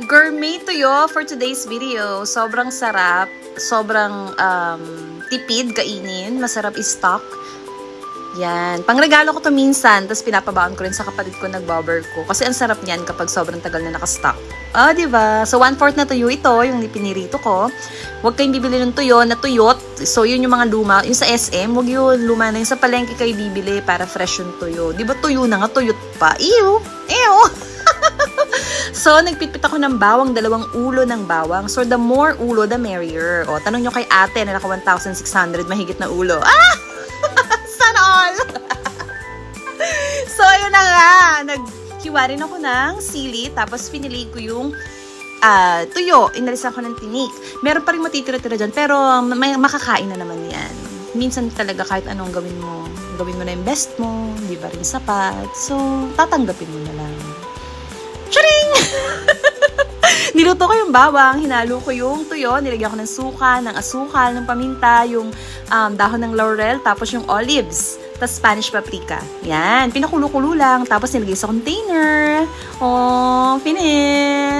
Gourmet tuyo for today's video. Sobrang sarap. Sobrang tipid kainin. Masarap i-stock. Yan. Pangregalo ko to minsan. Tapos pinapabaon ko rin sa kapatid ko nag-bobber ko. Kasi ang sarap niyan kapag sobrang tagal na nakastock. Ah, diba? So, 1/4 na tuyo ito. Yung pinirito ko. Huwag kayong bibili ng tuyo na tuyot. So, yun yung mga luma. Yung sa SM, huwag yun. Luma na yung sa palengke kayo bibili para fresh yung tuyo. Diba tuyo na nga? Tuyot pa. Ew! Ew! So, nagpitpit ako ng bawang, 2 ulo ng bawang. So, the more ulo, the merrier. O, tanong nyo kay ate na naka 1,600 mahigit na ulo. Ah! Sana all! So, ayun na nga. Naghiwa rin ako ng sili. Tapos, pinili ko yung tuyo. Inalisan ko ng tinik. Meron pa rin matitira-tira dyan. Pero, makakain na naman yan. Minsan talaga kahit anong gawin mo na yung best mo. Hindi ba rin sapat. So, tatanggapin mo na lang. Charing! Niluto ko yung bawang, hinalo ko yung tuyo, nilagyan ko ng suka, ng asukal, ng paminta, yung dahon ng laurel, tapos yung olives, tapos Spanish paprika. Yan, pinakulo-kulo lang, tapos nilagay sa container. Oh, finish!